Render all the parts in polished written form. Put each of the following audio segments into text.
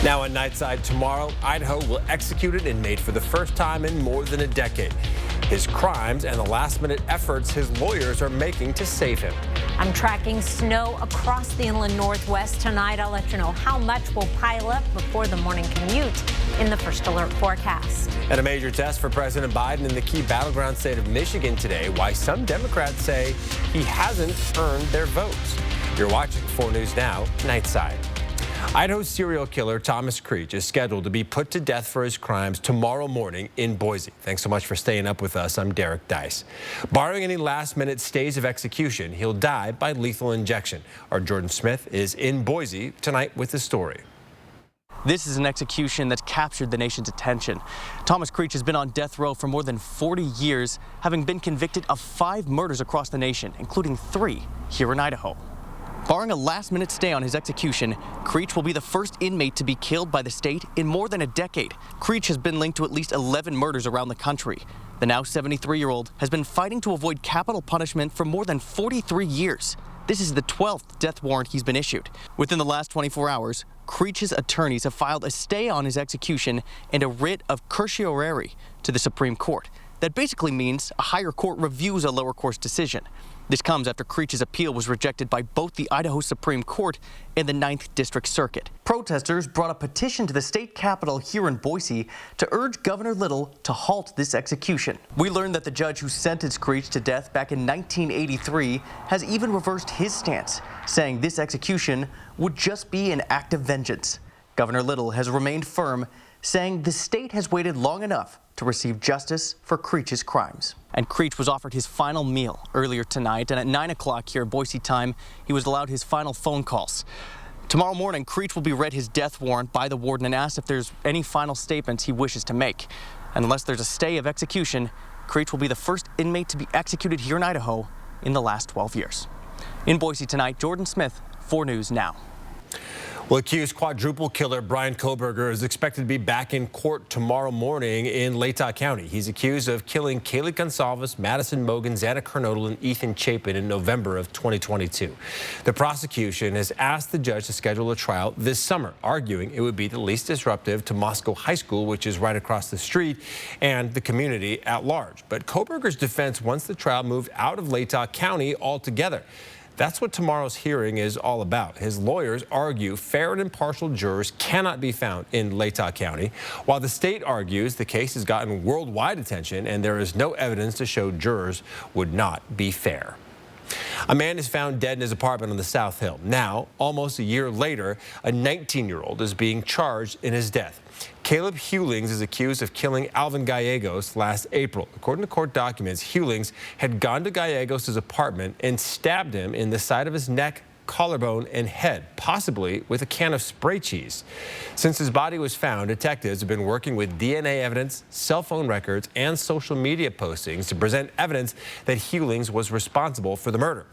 Now on Nightside tomorrow, Idaho will execute an inmate for the first time in more than a decade. His crimes and the last-minute efforts his lawyers are making to save him. I'm tracking snow across the inland Northwest tonight. I'll let you know how much will pile up before the morning commute in the First Alert forecast. And a major test for President Biden in the key battleground state of Michigan today, why some Democrats say he hasn't earned their votes. You're watching 4 News Now, Nightside. Idaho's serial killer Thomas Creech is scheduled to be put to death for his crimes tomorrow morning in Boise. Thanks so much for staying up with us. I'm Derek Dice. Barring any last-minute stays of execution, he'll die by lethal injection. Our Jordan Smith is in Boise tonight with the story. This is an execution that's captured the nation's attention. Thomas Creech has been on death row for more than 40 years, having been convicted of 5 murders across the nation, including 3 here in Idaho. Barring a last-minute stay on his execution, Creech will be the first inmate to be killed by the state in more than a decade. Creech has been linked to at least 11 murders around the country. The now 73-year-old has been fighting to avoid capital punishment for more than 43 years. This is the 12th death warrant he's been issued. Within the last 24 hours, Creech's attorneys have filed a stay on his execution and a writ of certiorari to the Supreme Court. That basically means a higher court reviews a lower court's decision. This comes after Creech's appeal was rejected by both the Idaho Supreme Court and the 9th District Circuit. Protesters brought a petition to the state capitol here in Boise to urge Governor Little to halt this execution. We learned that the judge who sentenced Creech to death back in 1983 has even reversed his stance, saying this execution would just be an act of vengeance. Governor Little has remained firm, saying the state has waited long enough to receive justice for Creech's crimes. And Creech was offered his final meal earlier tonight, and at 9 o'clock here Boise time, he was allowed his final phone calls. Tomorrow morning, Creech will be read his death warrant by the warden and asked if there's any final statements he wishes to make. And unless there's a stay of execution, Creech will be the first inmate to be executed here in Idaho in the last 12 years. In Boise tonight, Jordan Smith, 4 News Now. Well, accused quadruple killer Brian Kohberger is expected to be back in court tomorrow morning in Latah County. He's accused of killing Kaylee Gonsalves, Madison Mogan, Xana Kernodle, and Ethan Chapin in November of 2022. The prosecution has asked the judge to schedule a trial this summer, arguing it would be the least disruptive to Moscow High School, which is right across the street, and the community at large. But Kohberger's defense wants the trial moved out of Latah County altogether. That's what tomorrow's hearing is all about. His lawyers argue fair and impartial jurors cannot be found in Latah County, while the state argues the case has gotten worldwide attention and there is no evidence to show jurors would not be fair. A man is found dead in his apartment on the South Hill. Now, almost a year later, a 19-year-old is being charged in his death. Caleb Hewlings is accused of killing Alvin Gallegos last April. According to court documents, Hewlings had gone to Gallegos' apartment and stabbed him in the side of his neck, collarbone, and head, possibly with a can of spray cheese. Since his body was found, detectives have been working with DNA evidence, cell phone records, and social media postings to present evidence that Hewlings was responsible for the murder.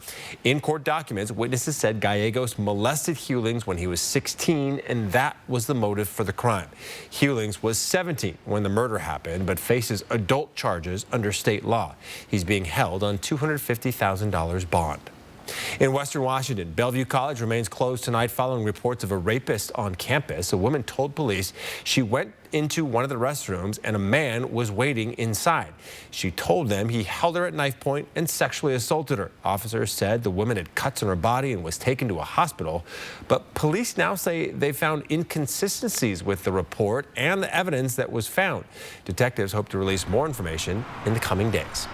In court documents, witnesses said Gallegos molested Hewlings when he was 16, and that was the motive for the crime. Hewlings was 17 when the murder happened, but faces adult charges under state law. He's being held on $250,000 bond. In Western Washington, Bellevue College remains closed tonight following reports of a rapist on campus. A woman told police she went into one of the restrooms and a man was waiting inside. She told them he held her at knife point and sexually assaulted her. Officers said the woman had cuts on her body and was taken to a hospital. But police now say they found inconsistencies with the report and the evidence that was found. Detectives hope to release more information in the coming days.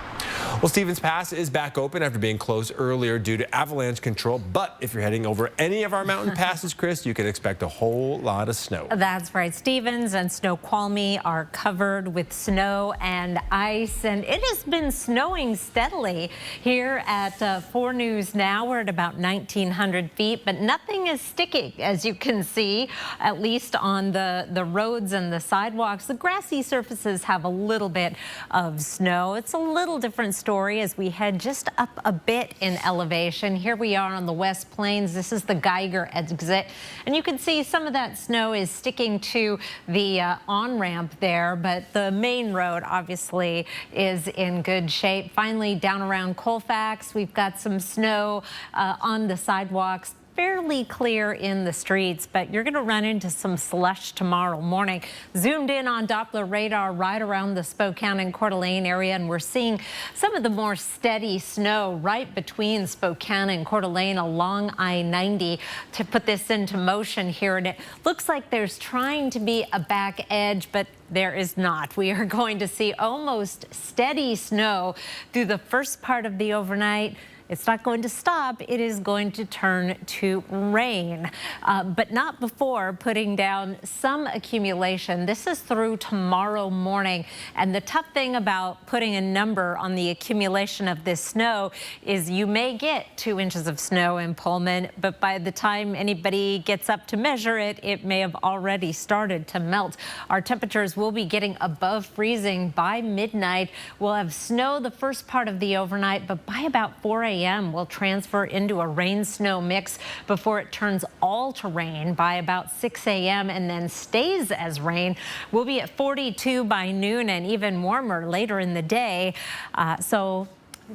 Well, Stevens Pass is back open after being closed earlier due to avalanche control. But if you're heading over any of our mountain passes, Chris, you can expect a whole lot of snow. That's right. Stevens and Snoqualmie are covered with snow and ice, and it has been snowing steadily here at 4 News Now. We're at about 1,900 feet, but nothing is sticking, as you can see, at least on the roads and the sidewalks. The grassy surfaces have a little bit of snow. It's a little different story as we head just up a bit in elevation. Here we are on the West Plains. This is the Geiger exit, and you can see some of that snow is sticking to the on-ramp there, but the main road obviously is in good shape. Finally, down around Colfax, we've got some snow on the sidewalks. fairly clear in the streets, but you're going to run into some slush tomorrow morning. Zoomed in on Doppler radar right around the Spokane and Coeur d'Alene area, and we're seeing some of the more steady snow right between Spokane and Coeur d'Alene along I-90 to put this into motion here. And it looks like there's trying to be a back edge, but there is not. We are going to see almost steady snow through the first part of the overnight. It's not going to stop. It is going to turn to rain, but not before putting down some accumulation. This is through tomorrow morning. And the tough thing about putting a number on the accumulation of this snow is you may get 2 inches of snow in Pullman, but by the time anybody gets up to measure it, it may have already started to melt. Our temperatures will be getting above freezing by midnight. We'll have snow the first part of the overnight, but by about 4 a.m. will transfer into a rain-snow mix before it turns all to rain by about 6 a.m. and then stays as rain. We'll be at 42 by noon and even warmer later in the day. So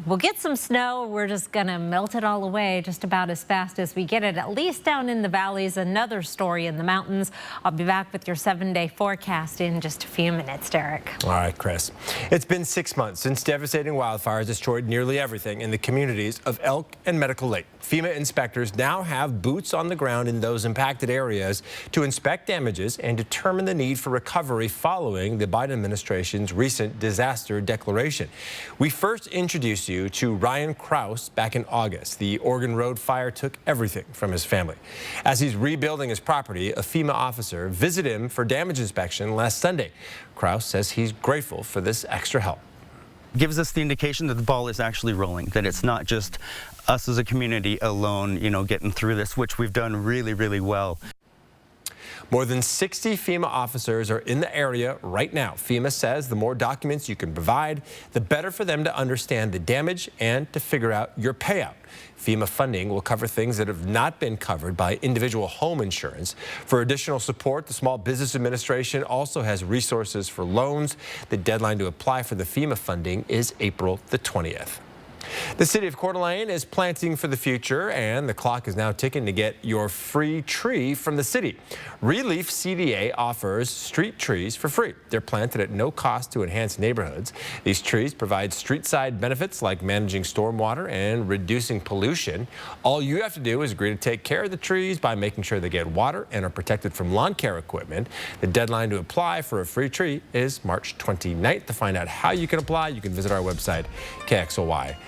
we'll get some snow. We're just going to melt it all away just about as fast as we get it, at least down in the valleys. Another story in the mountains. I'll be back with your 7-day forecast in just a few minutes, Derek. All right, Chris. It's been 6 months since devastating wildfires destroyed nearly everything in the communities of Elk and Medical Lake. FEMA inspectors now have boots on the ground in those impacted areas to inspect damages and determine the need for recovery following the Biden administration's recent disaster declaration. We first introduced you to Ryan Kraus back in August. The Oregon Road fire took everything from his family. As he's rebuilding his property, a FEMA officer visited him for damage inspection last Sunday. Kraus says he's grateful for this extra help. Gives us the indication that the ball is actually rolling, that it's not just us as a community alone, getting through this, which we've done really, really well. More than 60 FEMA officers are in the area right now. FEMA says the more documents you can provide, the better for them to understand the damage and to figure out your payout. FEMA funding will cover things that have not been covered by individual home insurance. For additional support, the Small Business Administration also has resources for loans. The deadline to apply for the FEMA funding is April the 20th. The city of Coeur d'Alene is planting for the future, and the clock is now ticking to get your free tree from the city. Relief CDA offers street trees for free. They're planted at no cost to enhance neighborhoods. These trees provide street-side benefits like managing stormwater and reducing pollution. All you have to do is agree to take care of the trees by making sure they get water and are protected from lawn care equipment. The deadline to apply for a free tree is March 29th. To find out how you can apply, you can visit our website, KXLY.com.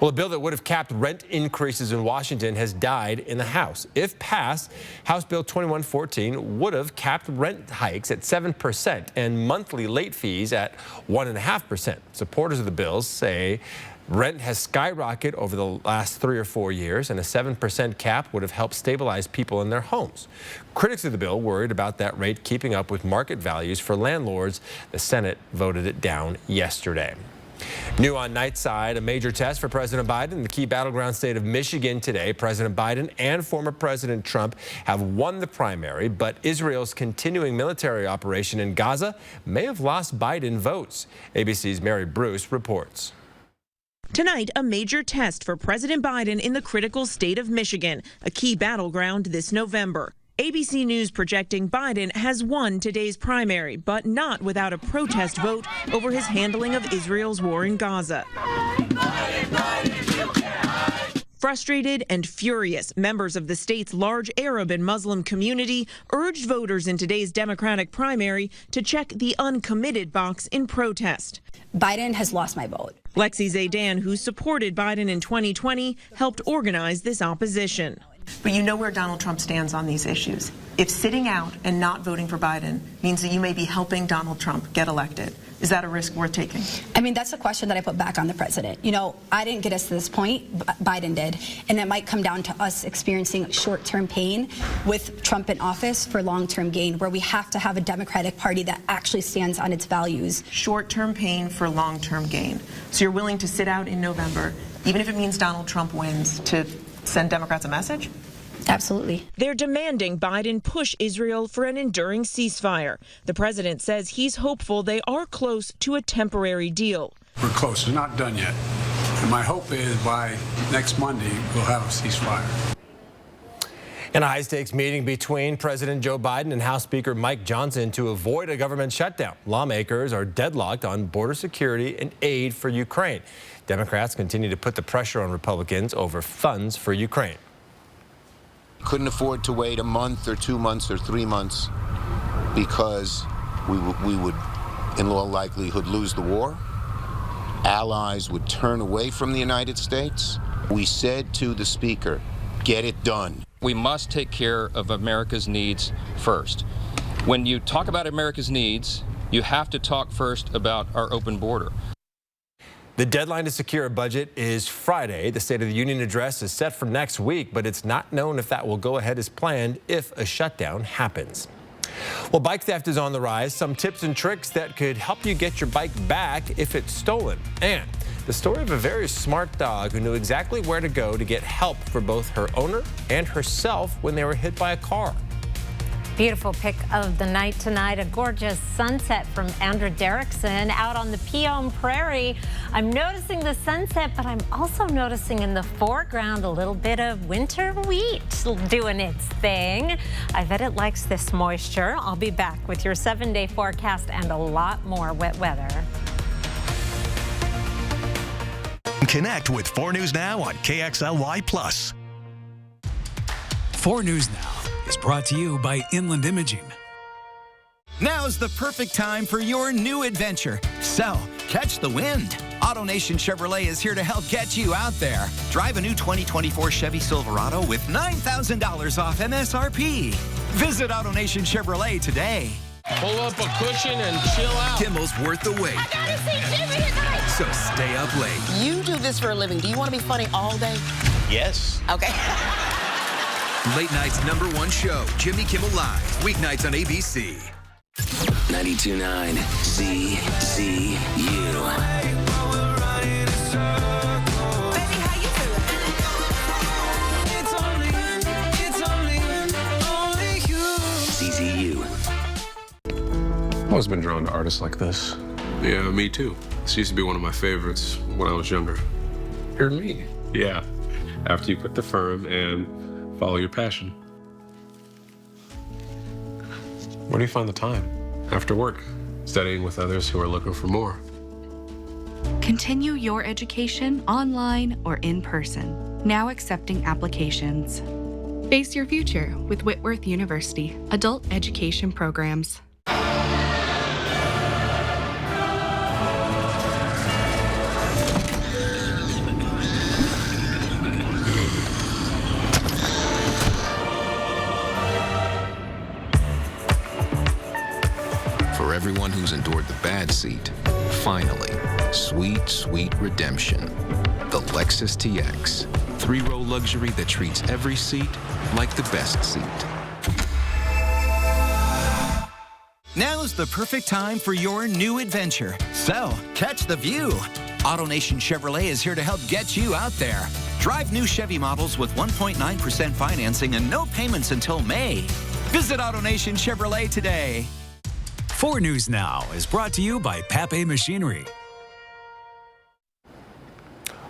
Well, a bill that would have capped rent increases in Washington has died in the House. If passed, House Bill 2114 would have capped rent hikes at 7% and monthly late fees at 1.5%. Supporters of the bill say rent has skyrocketed over the last 3 or 4 years, and a 7% cap would have helped stabilize people in their homes. Critics of the bill worried about that rate keeping up with market values for landlords. The Senate voted it down yesterday. New on Nightside, a major test for President Biden in the key battleground state of Michigan today. President Biden and former President Trump have won the primary, but Israel's continuing military operation in Gaza may have lost Biden votes. ABC's Mary Bruce reports. Tonight, a major test for President Biden in the critical state of Michigan, a key battleground this November. ABC News projecting Biden has won today's primary, but not without a protest vote over his handling of Israel's war in Gaza. Frustrated and furious, members of the state's large Arab and Muslim community urged voters in today's Democratic primary to check the uncommitted box in protest. Biden has lost my vote. Lexi Zaydan, who supported Biden in 2020, helped organize this opposition. But you know where Donald Trump stands on these issues. If sitting out and not voting for Biden means that you may be helping Donald Trump get elected, is that a risk worth taking? I mean, that's a question that I put back on the president. I didn't get us to this point, Biden did. And it might come down to us experiencing short-term pain with Trump in office for long-term gain, where we have to have a Democratic Party that actually stands on its values. Short-term pain for long-term gain. So you're willing to sit out in November, even if it means Donald Trump wins, to send Democrats a message? Absolutely. They're demanding Biden push Israel for an enduring ceasefire. The president says he's hopeful they are close to a temporary deal. We're close. We're not done yet. And my hope is by next Monday, we'll have a ceasefire. In a high-stakes meeting between President Joe Biden and House Speaker Mike Johnson to avoid a government shutdown, lawmakers are deadlocked on border security and aid for Ukraine. Democrats continue to put the pressure on Republicans over funds for Ukraine. Couldn't afford to wait a month or 2 months or 3 months because we would, in all likelihood, lose the war. Allies would turn away from the United States. We said to the Speaker, get it done. We must take care of America's needs first. When you talk about America's needs, you have to talk first about our open border. The deadline to secure a budget is Friday. The State of the Union address is set for next week, but it's not known if that will go ahead as planned if a shutdown happens. Well, bike theft is on the rise. Some tips and tricks that could help you get your bike back if it's stolen. And the story of a very smart dog who knew exactly where to go to get help for both her owner and herself when they were hit by a car. Beautiful pick of the night tonight, a gorgeous sunset from Andrew Derrickson out on the Pion Prairie. I'm noticing the sunset, but I'm also noticing in the foreground a little bit of winter wheat doing its thing. I bet it likes this moisture. I'll be back with your 7-day forecast and a lot more wet weather. Connect with 4 News Now on KXLY+. 4 News Now is brought to you by Inland Imaging. Now's the perfect time for your new adventure. So, catch the wind. AutoNation Chevrolet is here to help get you out there. Drive a new 2024 Chevy Silverado with $9,000 off MSRP. Visit AutoNation Chevrolet today. Pull up a cushion and chill out. Kimmel's worth the wait. I gotta see Jimmy tonight. So stay up late. You do this for a living. Do you want to be funny all day? Yes. Okay. Late night's #1 show, Jimmy Kimmel Live, weeknights on ABC. 92.9 ZZU. ZZU. I've always been drawn to artists like this. Yeah, me too. This used to be one of my favorites when I was younger. You're me. Yeah, after you quit the firm and follow your passion. Where do you find the time? After work, studying with others who are looking for more. Continue your education online or in person. Now accepting applications. Face your future with Whitworth University. Adult education programs. For everyone who's endured the bad seat, finally, sweet, sweet redemption. The Lexus TX. 3-row luxury that treats every seat like the best seat. Now's the perfect time for your new adventure. So, catch the view. AutoNation Chevrolet is here to help get you out there. Drive new Chevy models with 1.9% financing and no payments until May. Visit AutoNation Chevrolet today. 4 News Now is brought to you by Pape Machinery.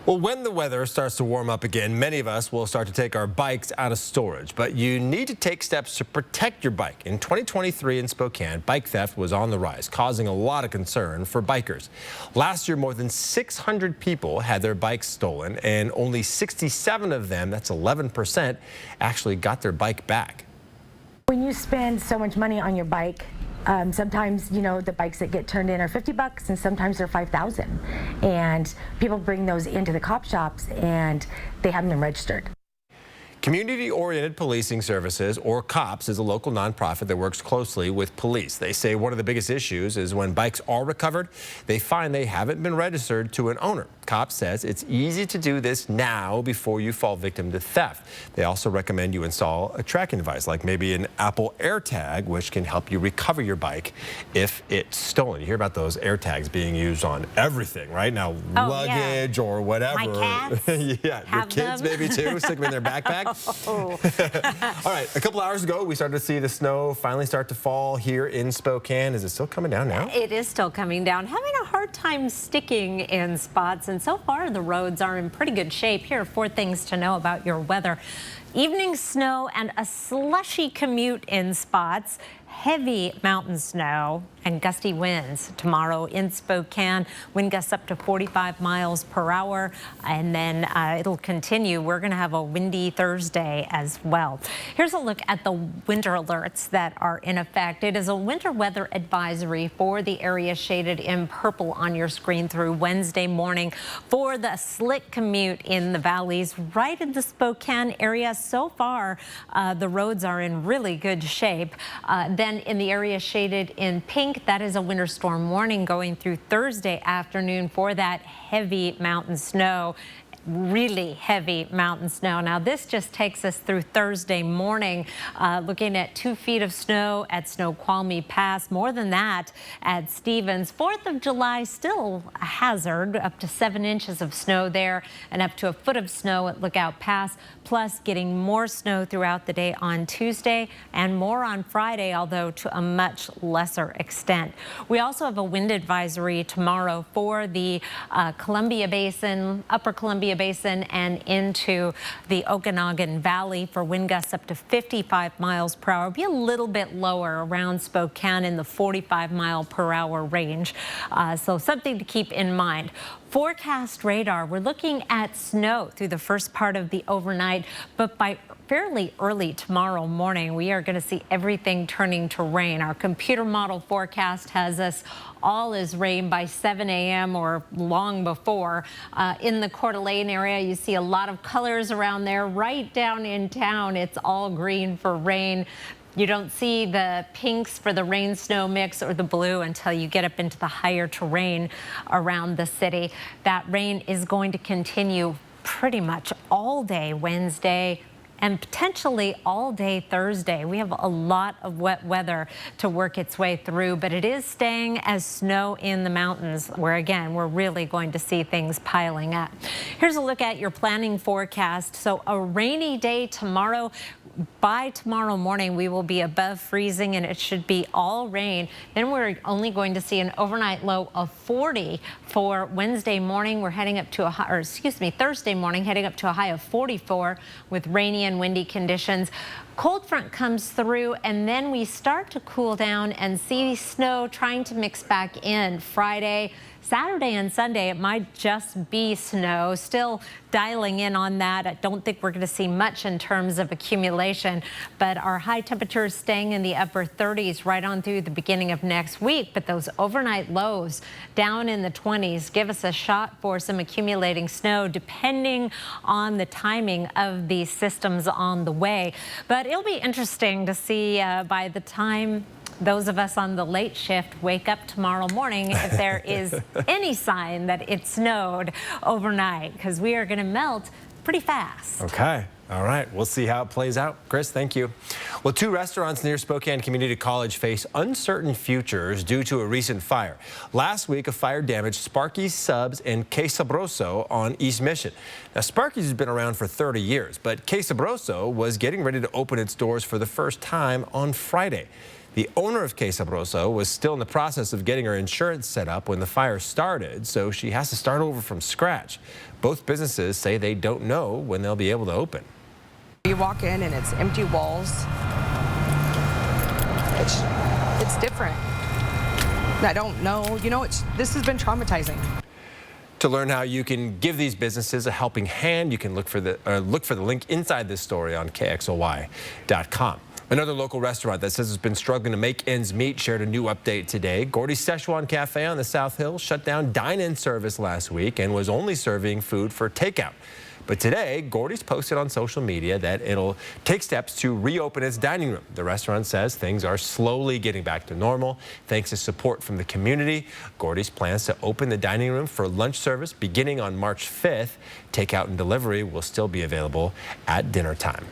Well, when the weather starts to warm up again, many of us will start to take our bikes out of storage. But you need to take steps to protect your bike. In 2023 in Spokane, bike theft was on the rise, causing a lot of concern for bikers. Last year, more than 600 people had their bikes stolen, and only 67 of them, that's 11%, actually got their bike back. When you spend so much money on your bike, sometimes, you know, the bikes that get turned in are $50 and sometimes they're $5,000. And people bring those into the cop shops and they haven't been registered. Community-Oriented Policing Services, or COPS, is a local nonprofit that works closely with police. They say one of the biggest issues is when bikes are recovered, they find they haven't been registered to an owner. COPS says it's easy to do this now before you fall victim to theft. They also recommend you install a tracking device, like maybe an Apple AirTag, which can help you recover your bike if it's stolen. You hear about those AirTags being used on everything, right? Now, luggage or whatever. My cats yeah, your kids maybe too, stick them in their backpack. Oh. All right, a couple hours ago, we started to see the snow finally start to fall here in Spokane. Is it still coming down now? It is still coming down. Having a hard time sticking in spots, and so far the roads are in pretty good shape. Here are 4 things to know about your weather. Evening snow and a slushy commute in spots. Heavy mountain snow and gusty winds tomorrow in Spokane. Wind gusts up to 45 miles per hour, and then it'll continue. We're going to have a windy Thursday as well. Here's a look at the winter alerts that are in effect. It is a winter weather advisory for the area shaded in purple on your screen through Wednesday morning for the slick commute in the valleys right in the Spokane area. So far, the roads are in really good shape. Then in the area shaded in pink, that is a winter storm warning going through Thursday afternoon for that heavy mountain snow. Really heavy mountain snow. Now this just takes us through Thursday morning, looking at 2 feet of snow at Snoqualmie Pass, more than that at Stevens. 4th of July still a hazard, up to 7 inches of snow there and up to a foot of snow at Lookout Pass, plus getting more snow throughout the day on Tuesday and more on Friday, although to a much lesser extent. We also have a wind advisory tomorrow for the Columbia Basin, Upper Columbia Basin, and into the Okanagan Valley for wind gusts up to 55 miles per hour. Be a little bit lower around Spokane in the 45 mile per hour range. So something to keep in mind. Forecast radar, we're looking at snow through the first part of the overnight, but by fairly early tomorrow morning, we are going to see everything turning to rain. Our computer model forecast has us all as rain by 7 a.m. or long before. In the Coeur d'Alene area, you see a lot of colors around there. Right down in town, it's all green for rain. You don't see the pinks for the rain-snow mix or the blue until you get up into the higher terrain around the city. That rain is going to continue pretty much all day Wednesday and potentially all day Thursday. We have a lot of wet weather to work its way through, but it is staying as snow in the mountains, where again, we're really going to see things piling up. Here's a look at your planning forecast. So a rainy day tomorrow. By tomorrow morning, we will be above freezing and it should be all rain. Then we're only going to see an overnight low of 40 for Wednesday morning. We're heading up to a high, or excuse me, Thursday morning, heading up to a high of 44 with rainy and windy conditions. Cold front comes through and then we start to cool down and see snow trying to mix back in Friday. Saturday and Sunday, it might just be snow. Still dialing in on that. I don't think we're going to see much in terms of accumulation, but our high temperatures staying in the upper 30s right on through the beginning of next week. But those overnight lows down in the 20s give us a shot for some accumulating snow, depending on the timing of these systems on the way. But it'll be interesting to see by the time those of us on the late shift wake up tomorrow morning if there is any sign that it snowed overnight, because we are going to melt pretty fast. Okay. All right. We'll see how it plays out. Chris, thank you. Well, 2 restaurants near Spokane Community College face uncertain futures due to a recent fire. Last week, a fire damaged Sparky's Subs and Que Sabroso on East Mission. Now, Sparky's has been around for 30 years, but Que Sabroso was getting ready to open its doors for the first time on Friday. The owner of Que Sabroso was still in the process of getting her insurance set up when the fire started, so she has to start over from scratch. Both businesses say they don't know when they'll be able to open. You walk in and it's empty walls. It's different. I don't know. You know, this has been traumatizing. To learn how you can give these businesses a helping hand, you can look for the link inside this story on KXLY.com. Another local restaurant that says it's been struggling to make ends meet shared a new update today. Gordy's Szechuan Cafe on the South Hill shut down dine-in service last week and was only serving food for takeout. But today, Gordy's posted on social media that it'll take steps to reopen its dining room. The restaurant says things are slowly getting back to normal thanks to support from the community. Gordy's plans to open the dining room for lunch service beginning on March 5th. Takeout and delivery will still be available at dinner time.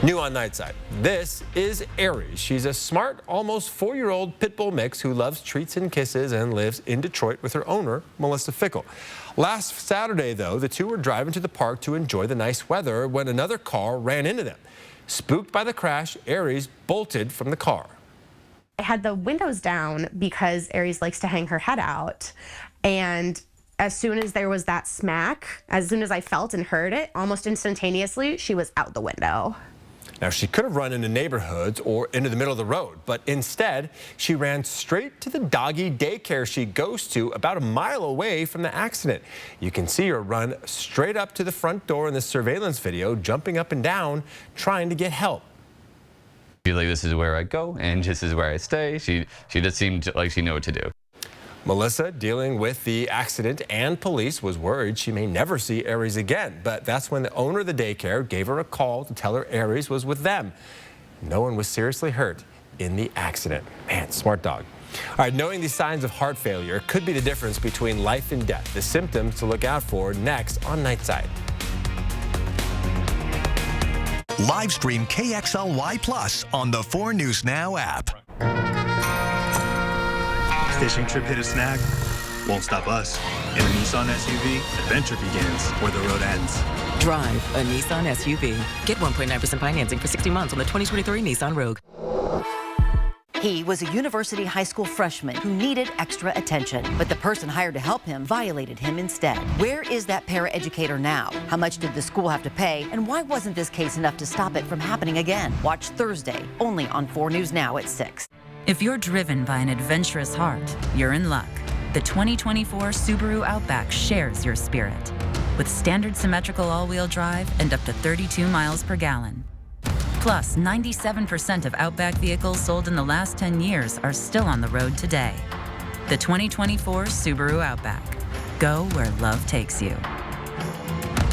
New on Nightside, this is Aries. She's a smart, almost 4-year-old pit bull mix who loves treats and kisses and lives in Detroit with her owner, Melissa Fickle. Last Saturday, though, the two were driving to the park to enjoy the nice weather when another car ran into them. Spooked by the crash, Aries bolted from the car. I had the windows down because Aries likes to hang her head out, and As soon as there was that smack, as soon as I felt and heard it, almost instantaneously, she was out the window. Now, she could have run into neighborhoods or into the middle of the road, but instead, she ran straight to the doggy daycare she goes to about a mile away from the accident. You can see her run straight up to the front door in the surveillance video, jumping up and down, trying to get help. She's like, this is where I go, and this is where I stay. She just seemed like she knew what to do. Melissa, dealing with the accident and police, was worried she may never see Aries again. But that's when the owner of the daycare gave her a call to tell her Aries was with them. No one was seriously hurt in the accident. Man, smart dog. All right, knowing these signs of heart failure could be the difference between life and death. The symptoms to look out for next on Nightside. Live stream KXLY Plus on the 4 News Now app. Fishing trip hit a snag? Won't stop us. In a Nissan SUV, adventure begins where the road ends. Drive a Nissan SUV. Get 1.9% financing for 60 months on the 2023 Nissan Rogue. He was a university high school freshman who needed extra attention, but the person hired to help him violated him instead. Where is that paraeducator now? How much did the school have to pay? And why wasn't this case enough to stop it from happening again? Watch Thursday, only on 4 News Now at 6. If you're driven by an adventurous heart, you're in luck. The 2024 Subaru Outback shares your spirit. With standard symmetrical all-wheel drive and up to 32 miles per gallon. Plus, 97% of Outback vehicles sold in the last 10 years are still on the road today. The 2024 Subaru Outback. Go where love takes you.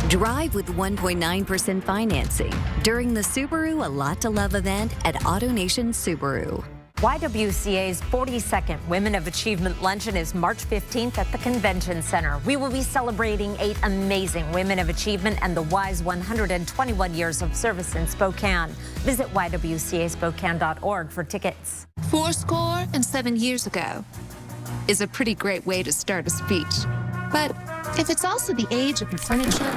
Drive with 1.9% financing during the Subaru A Lot to Love event at AutoNation Subaru. YWCA's 42nd Women of Achievement Luncheon is March 15th at the Convention Center. We will be celebrating 8 amazing women of achievement and the WISE 121 years of service in Spokane. Visit ywcaspokane.org for tickets. 7 years ago is a pretty great way to start a speech. But if it's also the age of your furniture,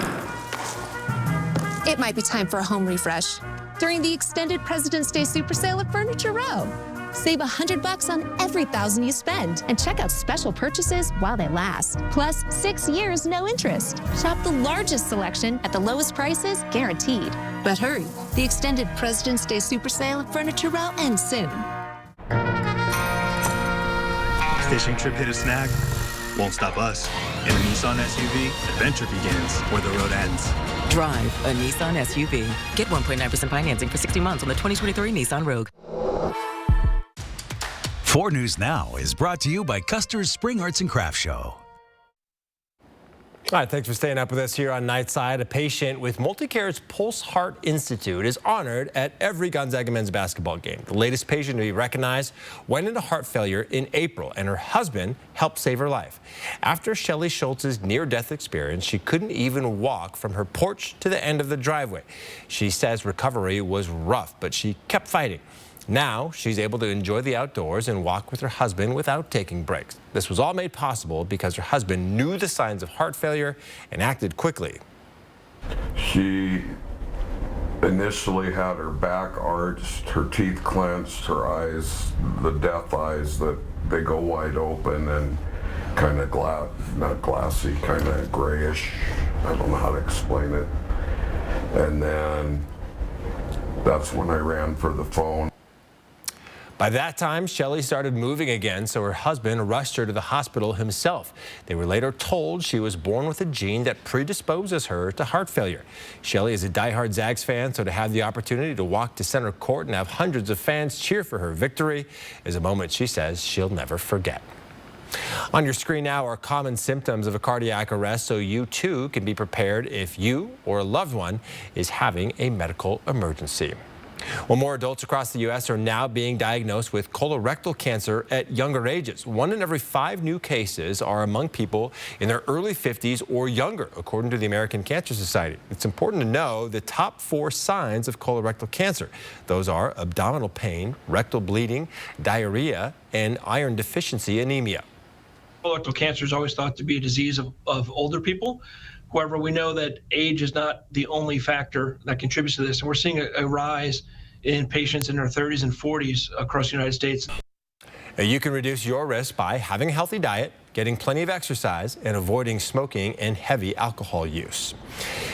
it might be time for a home refresh during the extended President's Day Super Sale at Furniture Row. Save $100 on every $1,000 you spend and check out special purchases while they last. Plus 6 years, no interest. Shop the largest selection at the lowest prices, guaranteed. But hurry, the extended President's Day Super Sale at Furniture Row ends soon. Fishing trip hit a snag? Won't stop us. In a Nissan SUV, adventure begins where the road ends. Drive a Nissan SUV. Get 1.9% financing for 60 months on the 2023 Nissan Rogue. 4 News Now is brought to you by Custer's Spring Arts and Crafts Show. All right, thanks for staying up with us here on Nightside. A patient with Multicare's Pulse Heart Institute is honored at every Gonzaga men's basketball game. The latest patient to be recognized went into heart failure in April, and her husband helped save her life. After Shelly Schultz's near-death experience, she couldn't even walk from her porch to the end of the driveway. She says recovery was rough, but she kept fighting. Now, she's able to enjoy the outdoors and walk with her husband without taking breaks. This was all made possible because her husband knew the signs of heart failure and acted quickly. She initially had her back arched, her teeth clenched, her eyes, the death eyes, that they go wide open and kind of not glassy, kind of grayish. I don't know how to explain it. And then that's when I ran for the phone. By that time, Shelly started moving again, so her husband rushed her to the hospital himself. They were later told she was born with a gene that predisposes her to heart failure. Shelly is a diehard Zags fan, so to have the opportunity to walk to center court and have hundreds of fans cheer for her victory is a moment she says she'll never forget. On your screen now are common symptoms of a cardiac arrest, so you too can be prepared if you or a loved one is having a medical emergency. Well, more adults across the U.S. are now being diagnosed with colorectal cancer at younger ages. 1 in every 5 new cases are among people in their early 50s or younger, according to the American Cancer Society. It's important to know the top 4 signs of colorectal cancer. Those are abdominal pain, rectal bleeding, diarrhea, and iron deficiency anemia. Colorectal cancer is always thought to be a disease of older people. However, we know that age is not the only factor that contributes to this, and we're seeing a rise in patients in their 30s and 40s across the United States. You can reduce your risk by having a healthy diet, getting plenty of exercise, and avoiding smoking and heavy alcohol use.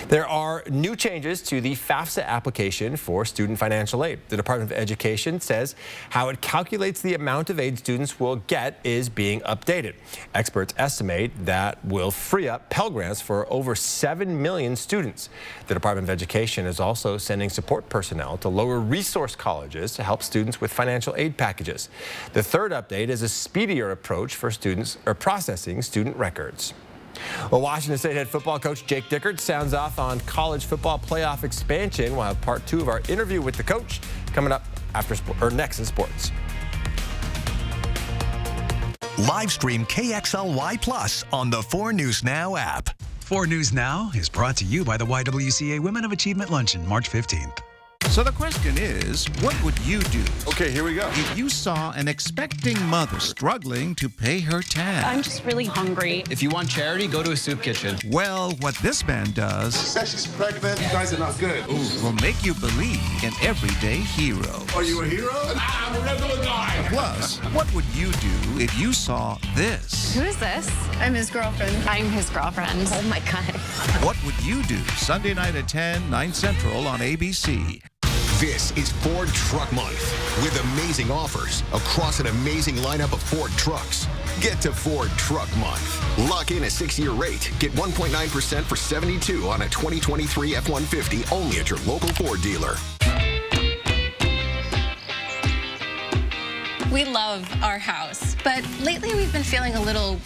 There are new changes to the FAFSA application for student financial aid. The Department of Education says how it calculates the amount of aid students will get is being updated. Experts estimate that will free up Pell Grants for over 7 million students. The Department of Education is also sending support personnel to lower resource colleges to help students with financial aid packages. The third update is a speedier approach for students or processing student records. Well, Washington State head football coach Jake Dickert sounds off on college football playoff expansion. We'll have part 2 of our interview with the coach coming up next in sports. Live stream KXLY Plus on the 4 News Now app. 4 News Now is brought to you by the YWCA Women of Achievement Luncheon, March 15th. So the question is, what would you do? Okay, here we go. If you saw an expecting mother struggling to pay her tab. I'm just really hungry. If you want charity, go to a soup kitchen. Well, what this man does Says she's pregnant. You guys are not good. will make you believe in everyday hero. Are you a hero? I'm a regular guy. Plus, what would you do if you saw this? Who is this? I'm his girlfriend. I'm his girlfriend. Oh my God. What would you do? Sunday night at 10, 9 Central on ABC. This is Ford Truck Month with amazing offers across an amazing lineup of Ford trucks. Get to Ford Truck Month. Lock in a 6-year rate. Get 1.9% for $72 on a 2023 F-150 only at your local Ford dealer. We love our house, but lately we've been feeling a little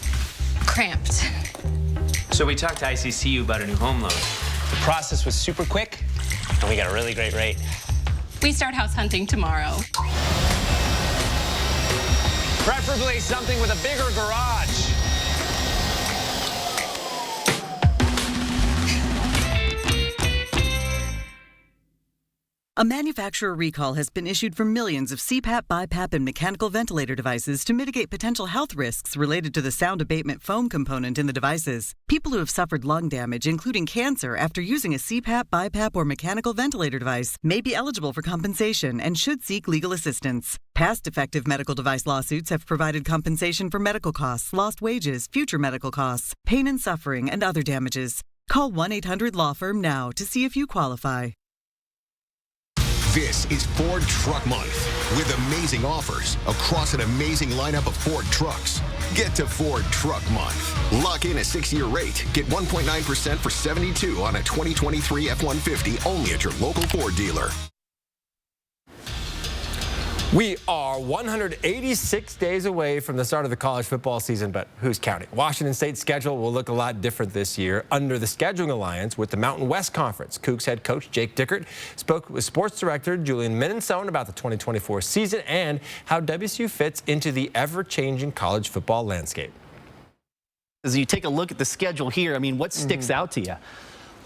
cramped. So we talked to ICCU about a new home loan. The process was super quick, and we got a really great rate. We start house hunting tomorrow. Preferably something with a bigger garage. A manufacturer recall has been issued for millions of CPAP, BiPAP, and mechanical ventilator devices to mitigate potential health risks related to the sound abatement foam component in the devices. People who have suffered lung damage, including cancer, after using a CPAP, BiPAP, or mechanical ventilator device may be eligible for compensation and should seek legal assistance. Past defective medical device lawsuits have provided compensation for medical costs, lost wages, future medical costs, pain and suffering, and other damages. Call 1-800-LAW-FIRM now to see if you qualify. This is Ford Truck Month with amazing offers across an amazing lineup of Ford trucks. Get to Ford Truck Month. Lock in a 6-year rate. Get 1.9% for $72 on a 2023 F-150 only at your local Ford dealer. We are 186 days away from the start of the college football season, but who's counting? Washington State's schedule will look a lot different this year under the scheduling alliance with the Mountain West Conference. Cougs head coach Jake Dickert spoke with sports director Julian Minnesone about the 2024 season and how WSU fits into the ever-changing college football landscape. As you take a look at the schedule here, I mean, what sticks out to you?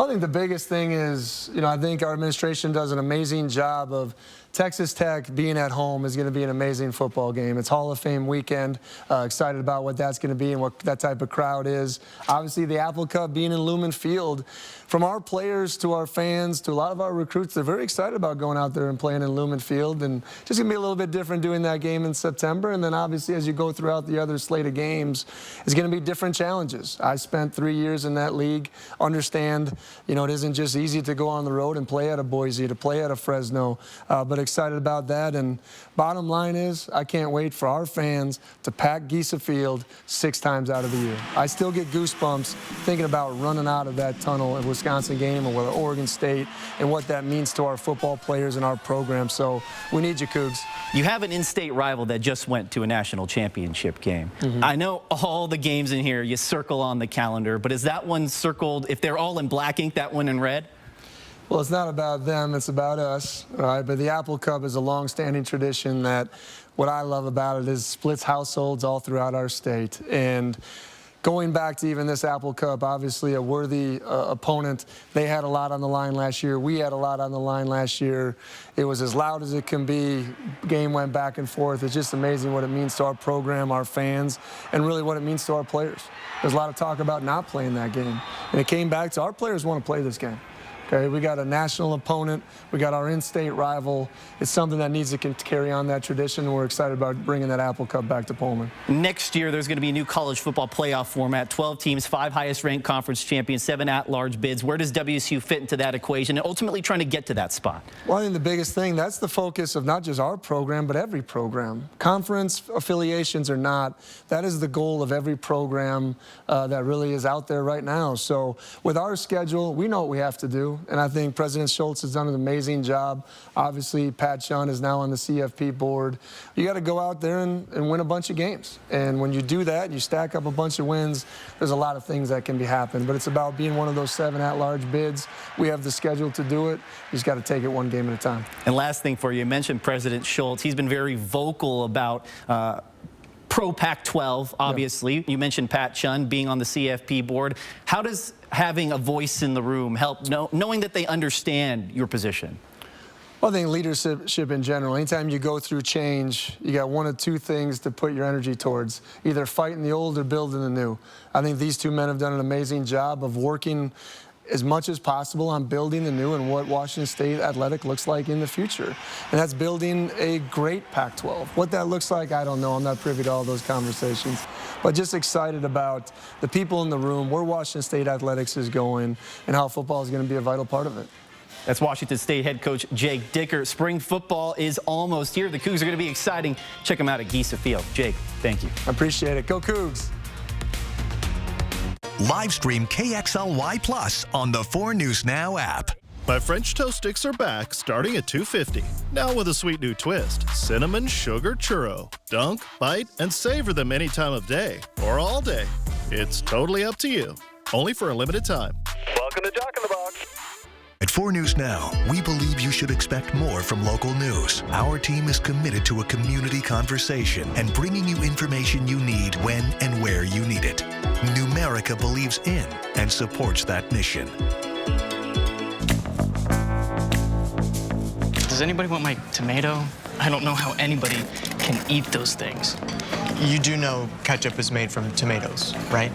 I think the biggest thing is, I think our administration does an amazing job of Texas Tech being at home is going to be an amazing football game. It's Hall of Fame weekend. Excited about what that's going to be and what that type of crowd is. Obviously, the Apple Cup being in Lumen Field. From our players to our fans to a lot of our recruits, they're very excited about going out there and playing in Lumen Field. And just going to be a little bit different doing that game in September. And then obviously, as you go throughout the other slate of games, it's going to be different challenges. I spent 3 years in that league. Understand, it isn't just easy to go on the road and play at a Boise, to play at a Fresno, but excited about that. And bottom line is, I can't wait for our fans to pack Giesa Field 6 times out of the year. I still get goosebumps thinking about running out of that tunnel at Wisconsin game or with Oregon State and what that means to our football players and our program. So we need you, Cougs. You have an in-state rival that just went to a national championship game. I know all the games in here you circle on the calendar, but is that one circled, if they're all in black ink, that one in red? Well, it's not about them, it's about us, all right? But the Apple Cup is a long-standing tradition that what I love about it is splits households all throughout our state. And going back to even this Apple Cup, obviously a worthy opponent. They had a lot on the line last year. We had a lot on the line last year. It was as loud as it can be. Game went back and forth. It's just amazing what it means to our program, our fans, and really what it means to our players. There's a lot of talk about not playing that game. And it came back to our players want to play this game. Okay, we got a national opponent. We got our in-state rival. It's something that needs to carry on that tradition, and we're excited about bringing that Apple Cup back to Pullman. Next year, there's going to be a new college football playoff format. 12 teams, 5 highest-ranked conference champions, 7 at-large bids. Where does WSU fit into that equation and ultimately trying to get to that spot? Well, I think the biggest thing, that's the focus of not just our program, but every program. Conference affiliations or not, that is the goal of every program that really is out there right now. So with our schedule, we know what we have to do. And I think President Schultz has done an amazing job. Obviously, Pat Shun is now on the CFP board. You got to go out there and win a bunch of games. And when you do that, you stack up a bunch of wins, there's a lot of things that can be happened. But it's about being one of those 7 at-large bids. We have the schedule to do it. You just got to take it one game at a time. And last thing for you mentioned President Schultz. He's been very vocal about pro Pac-12, obviously. Yep. You mentioned Pat Shun being on the CFP board. How does having a voice in the room help, knowing that they understand your position? Well, I think leadership in general, anytime you go through change, you got one of 2 things to put your energy towards, either fighting the old or building the new. I think these 2 men have done an amazing job of working as much as possible on building the new and what Washington State athletic looks like in the future. And that's building a great Pac-12. What that looks like, I don't know. I'm not privy to all those conversations. But just excited about the people in the room, where Washington State athletics is going, and how football is going to be a vital part of it. That's Washington State head coach Jake Dicker. Spring football is almost here. The Cougs are going to be exciting. Check them out at Giesa Field. Jake, thank you. I appreciate it. Go Cougs. Live stream KXLY Plus on the 4 News Now app. My French toast sticks are back, starting at $2.50. Now with a sweet new twist: cinnamon sugar churro. Dunk, bite, and savor them any time of day or all day. It's totally up to you. Only for a limited time. Welcome to Jack in the Box. At 4 News Now, we believe you should expect more from local news. Our team is committed to a community conversation and bringing you information you need when and where you need it. Numerica believes in and supports that mission. Does anybody want my tomato? I don't know how anybody can eat those things. You do know ketchup is made from tomatoes, right?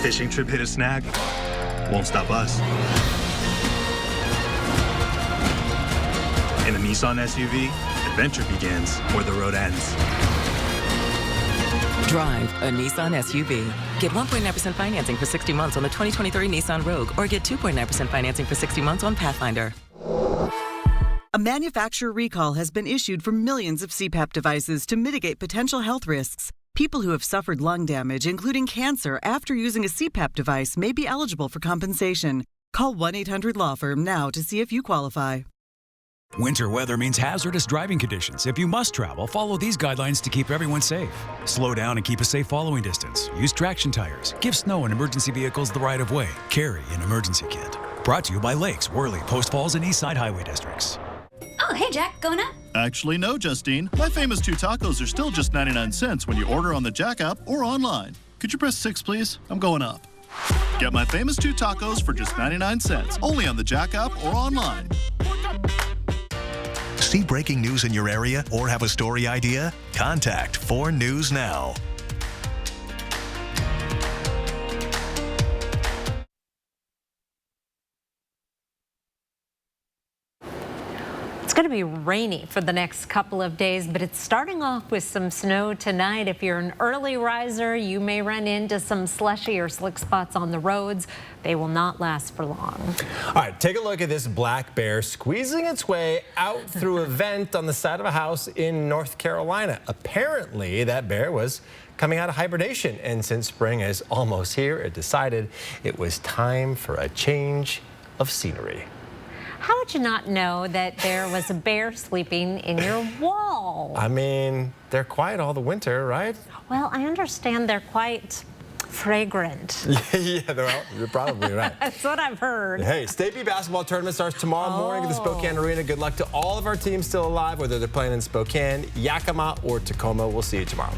Fishing trip hit a snag. Won't stop us. In a Nissan SUV, adventure begins where the road ends. Drive a Nissan SUV. Get 1.9% financing for 60 months on the 2023 Nissan Rogue, or get 2.9% financing for 60 months on Pathfinder. A manufacturer recall has been issued for millions of CPAP devices to mitigate potential health risks. People who have suffered lung damage, including cancer, after using a CPAP device may be eligible for compensation. Call 1-800-LAW-FIRM now to see if you qualify. Winter weather means hazardous driving conditions. If you must travel, follow these guidelines to keep everyone safe. Slow down and keep a safe following distance. Use traction tires. Give snow and emergency vehicles the right of way. Carry an emergency kit. Brought to you by Lakes, Worley, Post Falls, and Eastside Highway Districts. Oh, hey, Jack, going up? Actually, no, Justine. My famous 2 tacos are still just 99 cents when you order on the Jack app or online. Could you press 6, please? I'm going up. Get my famous 2 tacos for just 99 cents, only on the Jack app or online. See breaking news in your area or have a story idea? Contact 4 News Now. It's going to be rainy for the next couple of days, but it's starting off with some snow tonight. If you're an early riser, you may run into some slushy or slick spots on the roads. They will not last for long. All right, take a look at this black bear squeezing its way out through a vent on the side of a house in North Carolina. Apparently, that bear was coming out of hibernation, and since spring is almost here, it decided it was time for a change of scenery. How would you not know that there was a bear sleeping in your wall? I mean, they're quiet all the winter, right? Well, I understand they're quite fragrant. Yeah, you're probably right. That's what I've heard. Hey, State B basketball tournament starts tomorrow morning at the Spokane Arena. Good luck to all of our teams still alive, whether they're playing in Spokane, Yakima, or Tacoma. We'll see you tomorrow.